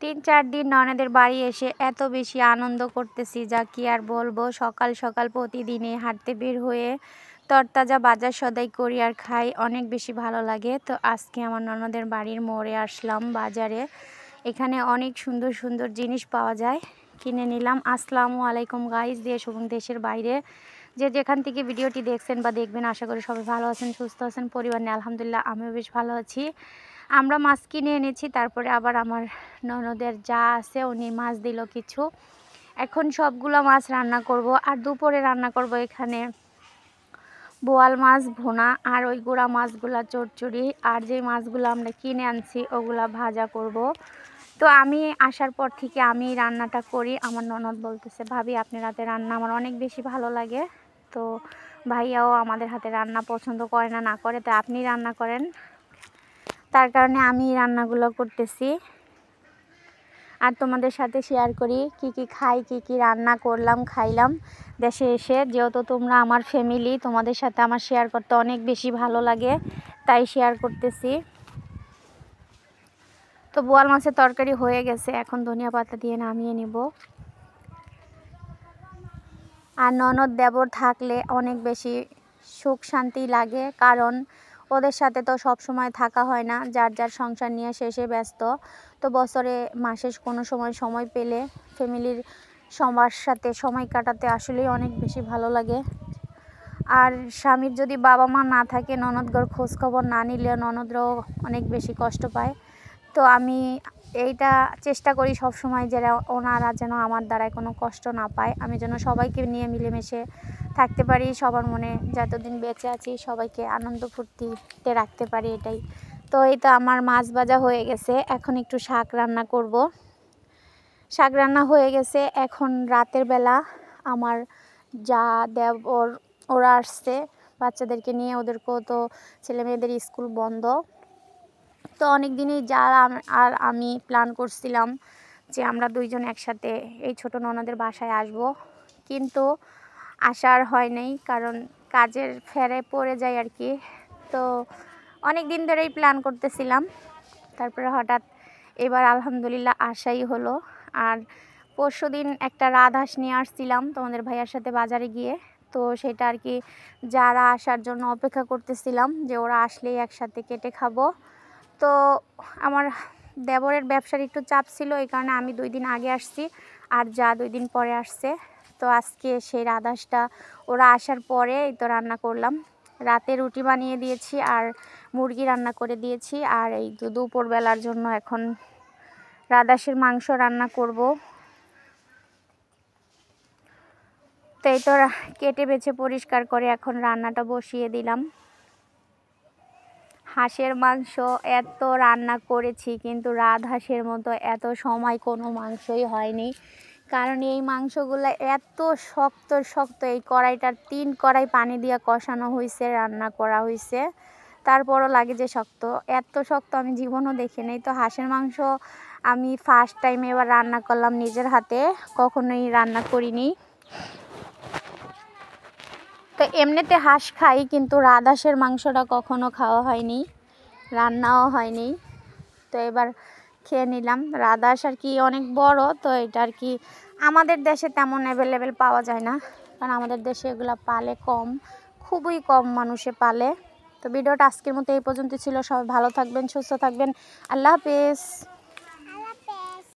3-4 দিন ননদের বাড়ি এসে এত বেশি আনন্দ করতেছি যা কি আর বলবো। সকাল সকাল প্রতিদিনই হাঁটতে বের হয়ে তরতাজা বাজার সদাই করি আর খাই, অনেক বেশি ভালো লাগে। তো আজকে আমার ননদের বাড়ির মোড়ে আসলাম বাজারে। এখানে অনেক সুন্দর সুন্দর জিনিস পাওয়া যায়, কিনে নিলাম। আসসালামু আলাইকুম গাইস, দেশ এবং দেশের বাইরে যে যেখান থেকে ভিডিওটি দেখছেন বা দেখবেন, আশা করি সবাই ভালো আছেন, সুস্থ আছেন, পরিবার নিয়ে আলহামদুলিল্লাহ আমিও বেশ ভালো আছি। আমরা মাছ কিনে এনেছি, তারপরে আবার আমার ননদের যা আছে উনি মাছ দিল কিছু। এখন সবগুলো মাছ রান্না করব, আর দুপুরে রান্না করব এখানে বোয়াল মাছ ভুনা, আর ওই গুঁড়া মাছগুলা চচ্চড়ি, আর যে মাছগুলো আমরা কিনে আনছি ওগুলা ভাজা করব। তো আমি আসার পর থেকে আমি রান্নাটা করি। আমার ননদ বলতেছে, ভাবি আপনার হাতে রান্না আমার অনেক বেশি ভালো লাগে। তো ভাইয়াও আমাদের হাতে রান্না পছন্দ করে না করে, তো আপনি রান্না করেন। তার কারণে আমি রান্নাগুলো করতেছি আর তোমাদের সাথে শেয়ার করি কি কি খাই, কি কি রান্না করলাম খাইলাম দেশে এসে। যেহেতু তোমরা আমার ফ্যামিলি, তোমাদের সাথে আমার শেয়ার করতে অনেক বেশি ভালো লাগে, তাই শেয়ার করতেছি। তো বোয়াল মাছের তরকারি হয়ে গেছে, এখন ধনিয়া পাতা দিয়ে নামিয়ে নিব। আর ননদ দেবর থাকলে অনেক বেশি সুখ শান্তি লাগে, কারণ ওদের সাথে তো সব সময় থাকা হয় না, যার যার সংসার নিয়ে শেষে ব্যস্ত। তো বছরে মাসে কোনো সময় পেলে ফ্যামিলির সবার সাথে সময় কাটাতে আসলেই অনেক বেশি ভালো লাগে। আর স্বামীর যদি বাবা মা না থাকে, ননদগর খোঁজ খবর না নিলে ননদরাও অনেক বেশি কষ্ট পায়। তো আমি এইটা চেষ্টা করি সব সময় যে ওনারা যেন আমার দ্বারায় কোনো কষ্ট না পায়, আমি যেন সবাইকে নিয়ে মিলেমিশে থাকতে পারি, সবার মনে যতদিন বেঁচে আছি সবাইকে আনন্দ ফুর্তিতে রাখতে পারি, এটাই। তো এই তো আমার মাছ ভাজা হয়ে গেছে, এখন একটু শাক রান্না করব। শাক রান্না হয়ে গেছে। এখন রাতের বেলা আমার যা দেবর ওরা আসছে বাচ্চাদেরকে নিয়ে, ওদেরকেও তো ছেলে মেয়েদের স্কুল বন্ধ। তো অনেক দিনই যারা আর আমি প্ল্যান করছিলাম যে আমরা দুইজন একসাথে এই ছোট ননদের বাসায় আসব, কিন্তু আসার হয় নাই, কারণ কাজের ফেরে পড়ে যায় আর কি। তো অনেক দিন ধরেই প্ল্যান করতেছিলাম, তারপরে হঠাৎ এবার আলহামদুলিল্লাহ আসাই হলো। আর পরশুদিন একটা রাজহাঁস নিয়ে আসছিলাম তোমাদের ভাইয়ার সাথে বাজারে গিয়ে, তো সেটা আর কি যারা আসার জন্য অপেক্ষা করতেছিলাম যে ওরা আসলেই একসাথে কেটে খাবো। তো আমার দেবরের ব্যবসার একটু চাপ ছিল, এই কারণে আমি 2 দিন আগে আসছি, আর যা 2 দিন পরে আসছে। তো আজকে সেই রাজহাঁসটা ওরা আসার পরে এই তো রান্না করলাম। রাতে রুটি বানিয়ে দিয়েছি আর মুরগি রান্না করে দিয়েছি, আর এই দুপুরবেলার জন্য এখন রাজহাঁসের মাংস রান্না করব। তো এই তো কেটে বেছে পরিষ্কার করে এখন রান্নাটা বসিয়ে দিলাম। হাঁসের মাংস এত রান্না করেছি, কিন্তু রাজহাঁসের মতো এত সময় কোনো মাংসই হয়নি, কারণ এই মাংসগুলো এত শক্ত শক্ত। এই কড়াইটার 3 কড়াই পানি দিয়ে কষানো হয়েছে, রান্না করা হয়েছে, তারপরও লাগে যে শক্ত। এত শক্ত আমি জীবনও দেখি নাই। তো হাঁসের মাংস আমি ফার্স্ট টাইম এবার রান্না করলাম নিজের হাতে, কখনোই রান্না করিনি। তো এমনিতে হাঁস খাই, কিন্তু রাজহাঁসের মাংসটা কখনো খাওয়া হয়নি, রান্নাও হয়নি। তো এবার খেয়ে নিলাম। রাজহাঁস আর কি অনেক বড়, তো এটা আর কি আমাদের দেশে তেমন অ্যাভেলেবেল পাওয়া যায় না, কারণ আমাদের দেশে এগুলো পালে কম, খুবই কম মানুষে পালে। তো ভিডিওটা আজকের মতো এই পর্যন্ত ছিল। সবাই ভালো থাকবেন, সুস্থ থাকবেন, আল্লাহ হাফেজ।